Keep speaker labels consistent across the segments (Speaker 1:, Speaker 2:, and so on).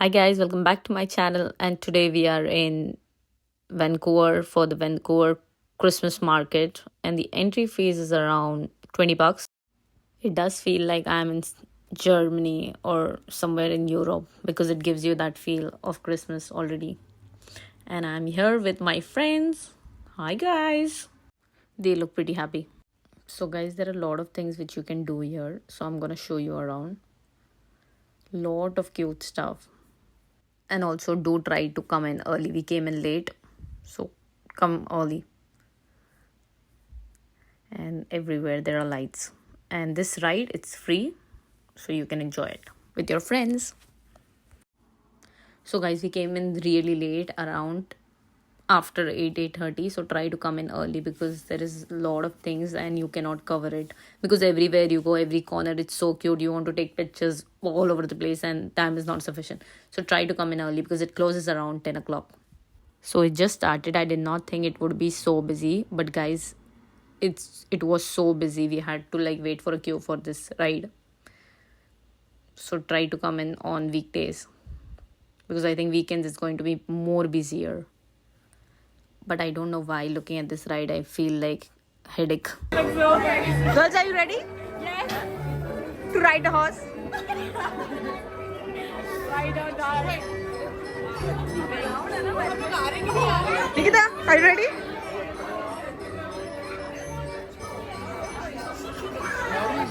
Speaker 1: Hi guys, welcome back to my channel, and today we are in Vancouver for the Vancouver Christmas market, and the entry fees is around $20. It does feel like I'm in Germany or somewhere in Europe because it gives you that feel of Christmas already. And I'm here with my friends. Hi guys. They look pretty happy. So guys, there are a lot of things which you can do here. So I'm going to show you around. Lot of cute stuff. And also do try to come in early. We came in late, so come early. And everywhere there are lights, and this ride, it's free, so you can enjoy it with your friends. So guys, we came in really late, around after 8:30, so try to come in early because there is a lot of things and you cannot cover it, because everywhere you go, every corner, it's so cute, you want to take pictures all over the place and time is not sufficient. So try to come in early because it closes around 10 o'clock. So it just started. I did not think it would be so busy, but guys, it was so busy. We had to wait for a queue for this ride. So try to come in on weekdays, because I think weekends is going to be more busier. But I don't know why, looking at this ride, I feel like headache.
Speaker 2: Girls, are you ready?
Speaker 3: Yes.
Speaker 2: To ride a horse?
Speaker 3: Ride or die.
Speaker 2: Nikita, are you ready?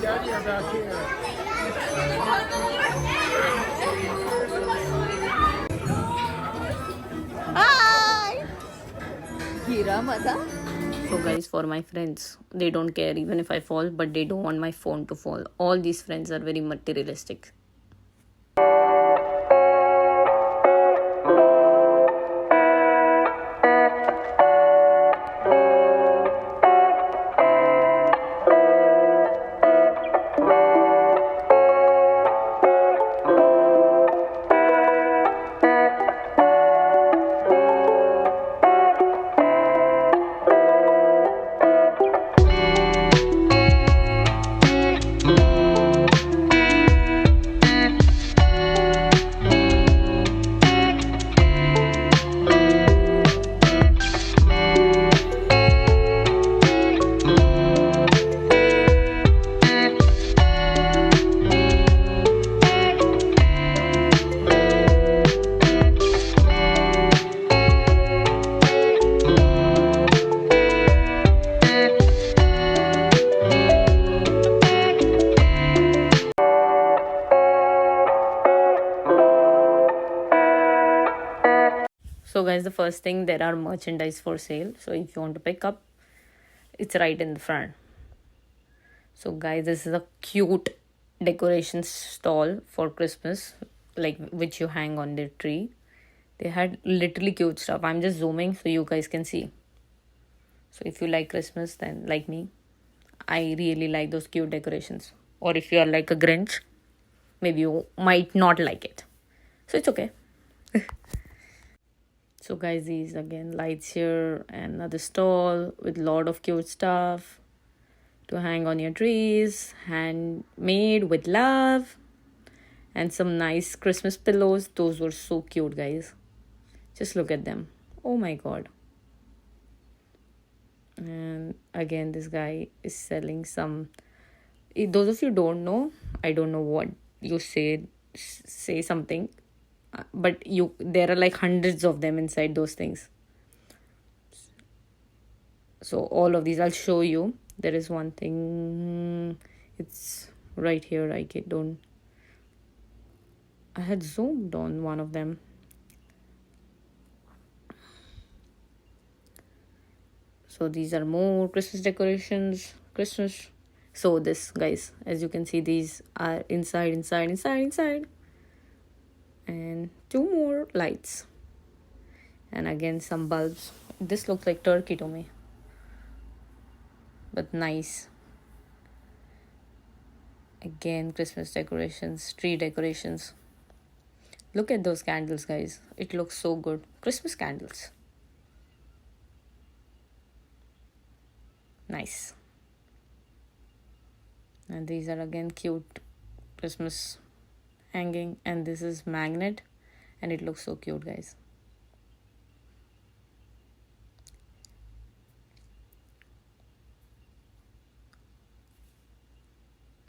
Speaker 4: Daddy are back here.
Speaker 2: Hi! Gira mata.
Speaker 1: So guys, for my friends, they don't care even if I fall, but they don't want my phone to fall. All these friends are very materialistic. So guys, the first thing, there are merchandise for sale. So if you want to pick up, it's right in the front. So guys, this is a cute decoration stall for Christmas, which you hang on the tree. They had literally cute stuff. I'm just zooming so you guys can see. So if you like Christmas, then like me, I really like those cute decorations. Or if you are like a Grinch, maybe you might not like it. So it's okay. So guys, these again lights here, and another stall with lot of cute stuff to hang on your trees, handmade with love, and some nice Christmas pillows. Those were so cute, guys. Just look at them. Oh my god. And again, this guy is selling some. Those of you don't know, I don't know what you say something, but there are like hundreds of them inside those things. So all of these I'll show you. There is one thing, it's right here. I had zoomed on one of them. So these are more Christmas decorations. Christmas. So this, guys, as you can see, these are inside. And two more lights. And again, some bulbs. This looks like turkey to me, but nice. Again, Christmas decorations, tree decorations. Look at those candles, guys. It looks so good. Christmas candles. Nice. And these are again cute Christmas hanging. And this is magnet. And it looks so cute, guys.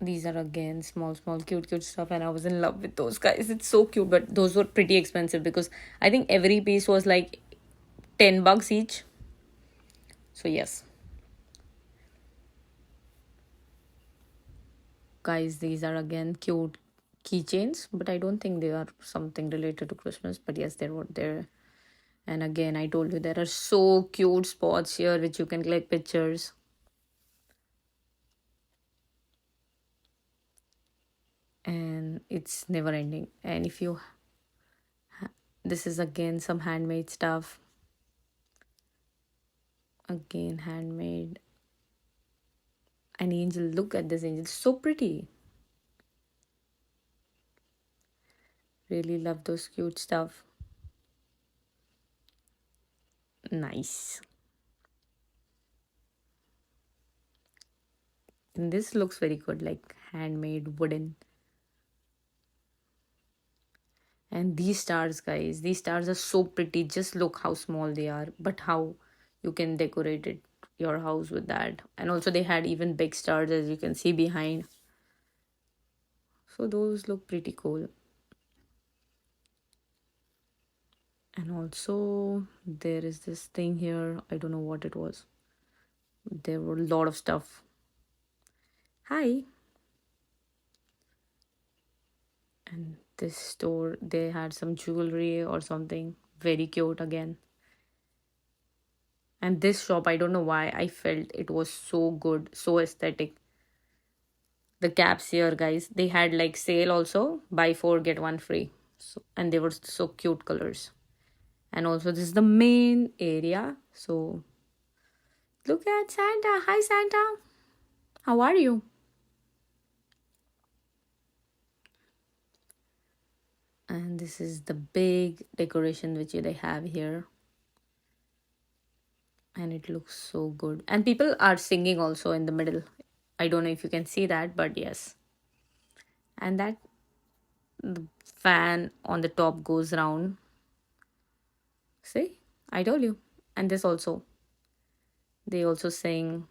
Speaker 1: These are again small cute stuff, and I was in love with those guys. It's so cute, but those were pretty expensive because I think every piece was like $10 each. So yes, guys, these are again cute keychains, but I don't think they are something related to Christmas. But yes, they were there. And again, I told you there are so cute spots here which you can click pictures. And it's never ending. And if you, this is again some handmade stuff. Again, handmade. An angel, look at this angel, so pretty. Really love those cute stuff. Nice. And this looks very good, like handmade wooden. And these stars, guys, these stars are so pretty. Just look how small they are, but how you can decorate it, your house with that. And also they had even big stars, as you can see behind. So those look pretty cool. And also there is this thing here, I don't know what it was. There were a lot of stuff. Hi. And this store, they had some jewelry or something very cute again. And this shop, I don't know why, I felt it was so good, so aesthetic. The caps here, guys, they had like sale also, buy four get one free. So, and they were so cute colors. And also this is the main area. So look at Santa. Hi Santa, how are you? And this is the big decoration which they have here. And it looks so good. And people are singing also in the middle. I don't know if you can see that, but yes. And that the fan on the top goes round. See, I told you. And this also, they also sing.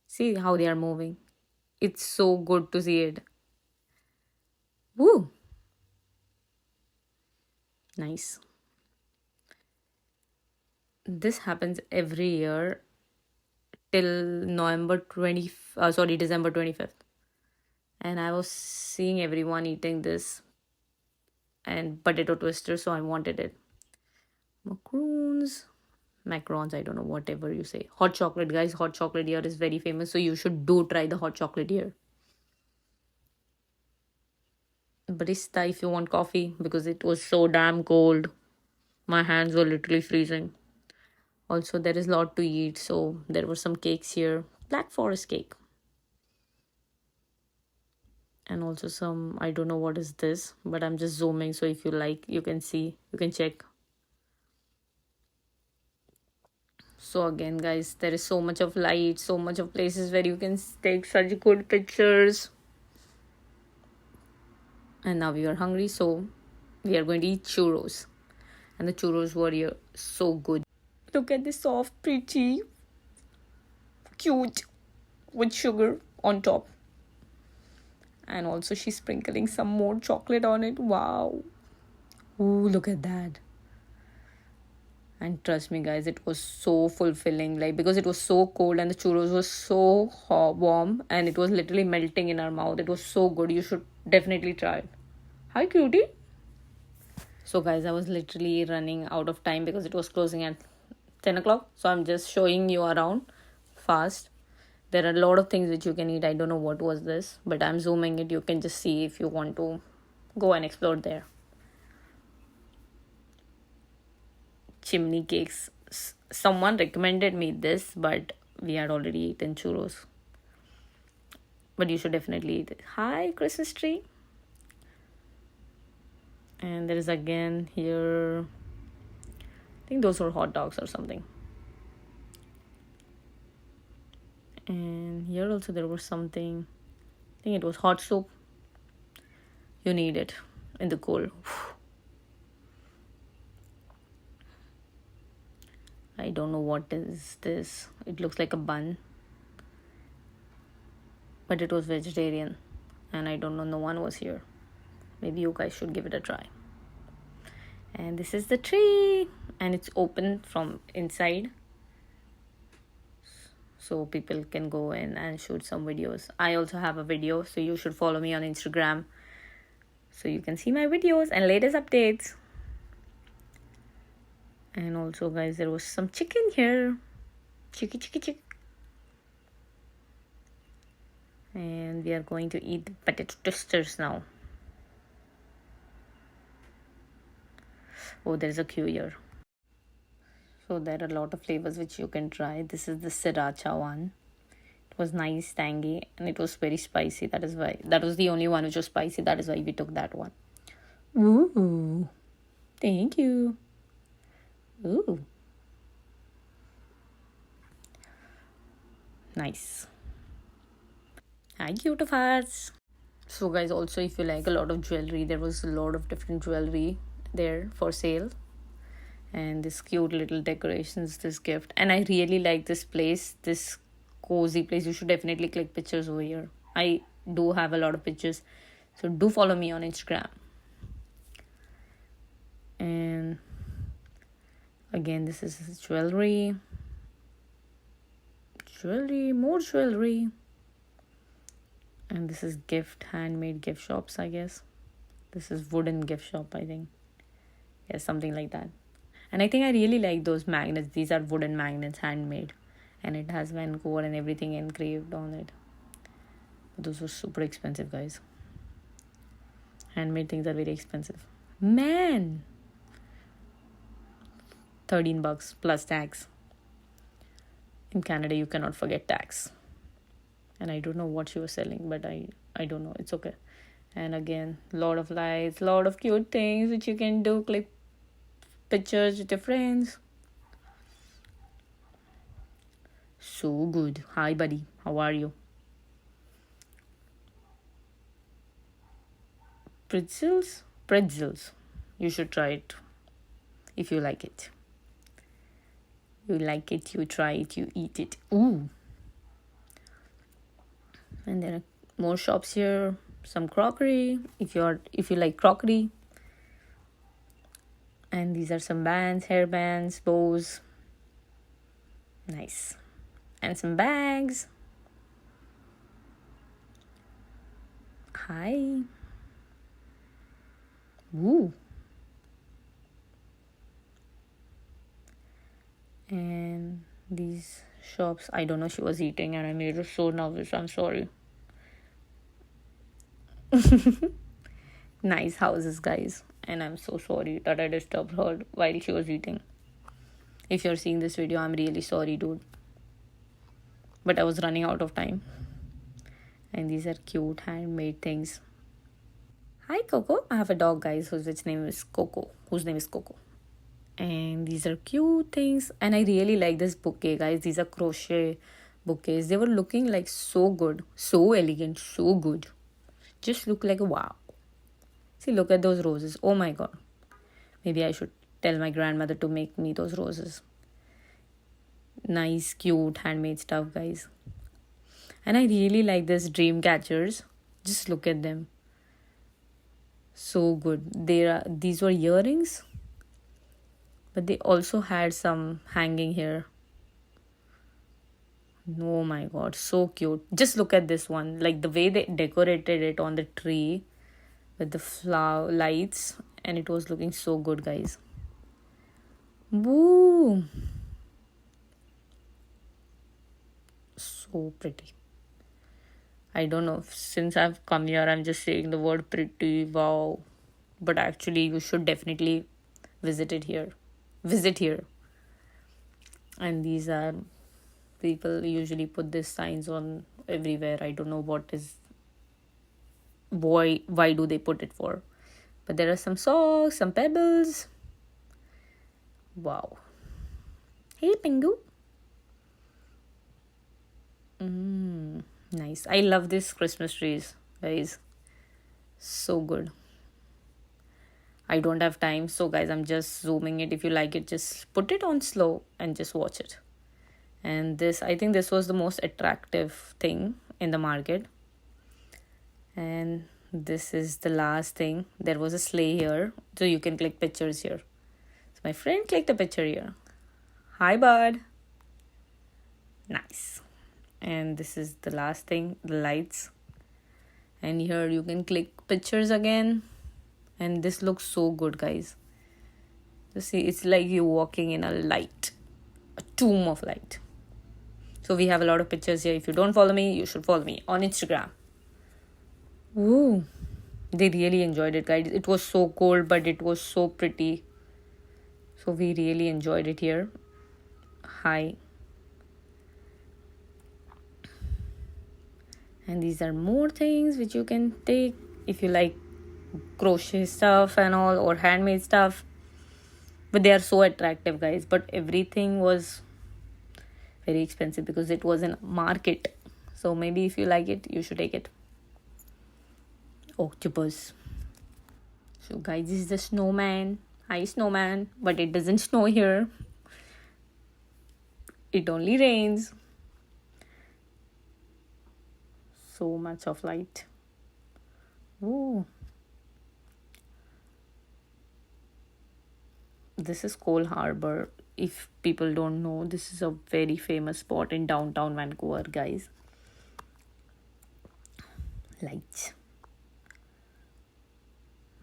Speaker 1: See how they are moving. It's so good to see it. Woo! Nice. This happens every year till December 25th. And I was seeing everyone eating this and potato twister, so I wanted it. Macarons, I don't know, whatever you say. Hot chocolate, guys. Hot chocolate here is very famous, so you should do try the hot chocolate here. Barista, if you want coffee, because it was so damn cold. My hands were literally freezing. Also, there is a lot to eat, so there were some cakes here. Black Forest cake. And also some, I don't know what is this, but I'm just zooming, so if you like, you can see, you can check. So again, guys, there is so much of light, so much of places where you can take such good pictures. And now we are hungry, so we are going to eat churros. And the churros were here so good. Look at this soft, pretty, cute, with sugar on top. And also she's sprinkling some more chocolate on it. Wow. Ooh, look at that. And trust me, guys, it was so fulfilling. Like, because it was so cold and the churros was so warm and it was literally melting in our mouth. It was so good. You should definitely try it. Hi, cutie. So, guys, I was literally running out of time because it was closing at 10 o'clock. So, I'm just showing you around fast. There are a lot of things which you can eat. I don't know what was this, but I'm zooming it. You can just see if you want to go and explore there. Chimney cakes. Someone recommended me this, but we had already eaten churros. But you should definitely eat it. Hi, Christmas tree. And there is again here, I think those were hot dogs or something. And here also there was something, I think it was hot soup. You need it in the cold. I don't know what is this. It looks like a bun, but it was vegetarian, and I don't know, no one was here. Maybe you guys should give it a try. And this is the tree, and it's open from inside, so people can go in and shoot some videos. I also have a video, so you should follow me on Instagram so you can see my videos and latest updates. And also, guys, there was some chicken here. Chicky. And we are going to eat the potato twisters now. Oh, there's a queue here. So there are a lot of flavors which you can try. This is the sriracha one. It was nice, tangy, and it was very spicy. That was the only one which was spicy. That is why we took that one. Ooh, thank you. Ooh, nice. Hi, cutifarts. So guys, also if you like a lot of jewelry, there was a lot of different jewelry there for sale. And this cute little decorations, this gift. And I really like this place, this cozy place. You should definitely click pictures over here. I do have a lot of pictures, so do follow me on Instagram. And again, this is jewelry, more jewelry. And this is handmade gift shops, I guess. This is wooden gift shop, I think. Yeah, something like that. And I think I really like those magnets. These are wooden magnets, handmade. And it has Vancouver and everything engraved on it. Those were super expensive, guys. Handmade things are very expensive. Man! $13 plus tax. In Canada, you cannot forget tax. And I don't know what she was selling, but I don't know. It's okay. And again, lot of lights, lot of cute things which you can do. Click pictures with your friends. So good. Hi, buddy. How are you? Pretzels. You should try it if you like it. You like it, you try it, you eat it. Ooh. And there are more shops here. Some crockery, if you like crockery. And these are some bands, hair bands, bows. Nice. And some bags. Hi. Woo. And these shops, I don't know, she was eating and I made her so nervous. I'm sorry. Nice houses, guys. And I'm so sorry that I disturbed her while she was eating. If you're seeing this video, I'm really sorry, dude. But I was running out of time. And these are cute handmade things. Hi, Coco. I have a dog, guys, whose name is Coco. And these are cute things. And I really like this bouquet, guys. These are crochet bouquets. They were looking like so good, so elegant, so good. Just look like wow. See, look at those roses. Oh my god. Maybe I should tell my grandmother to make me those roses. Nice, cute, handmade stuff, guys. And I really like this dream catchers. Just look at them. So good. These were earrings, but they also had some hanging here. Oh my god, so cute. Just look at this one. Like the way they decorated it on the tree with the flower lights, and it was looking so good, guys. Woo! So pretty. I don't know, since I've come here, I'm just saying the word pretty, wow. But actually, you should definitely visit here. And these are, people usually put these signs on everywhere. I don't know why do they put it for. But there are some socks, some pebbles. Wow. Hey, Pingu. Nice. I love these Christmas trees, guys. So good. I don't have time, so guys, I'm just zooming it. If you like it, just put it on slow and just watch it. And this, I think this was the most attractive thing in the market. And this is the last thing. There was a sleigh here, so you can click pictures here. So my friend clicked a picture here. Hi, bud. Nice. And this is the last thing, the lights. And here you can click pictures again. And this looks so good, guys. You see, it's like you're walking in a light, a tomb of light. So we have a lot of pictures here. If you don't follow me, you should follow me on Instagram. Ooh, they really enjoyed it, guys. It was so cold, but it was so pretty. So we really enjoyed it here. Hi. And these are more things which you can take if you like crochet stuff and all, or handmade stuff. But they are so attractive, guys. But everything was very expensive because it was in market. So maybe if you like it, you should take it. Octopus. So guys, this is the snowman. Hi, snowman. But it doesn't snow here. It only rains. So much of light. Ooh. This is Cole Harbor. If people don't know, this is a very famous spot in downtown Vancouver, guys. Lights.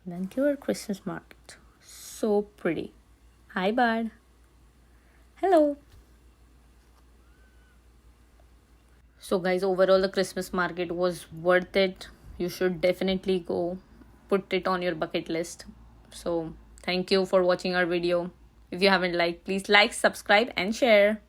Speaker 1: Vancouver Christmas market. So pretty. Hi, bud. Hello. So guys, overall the Christmas market was worth it. You should definitely go. Put it on your bucket list. So thank you for watching our video. If you haven't liked, please like, subscribe and share.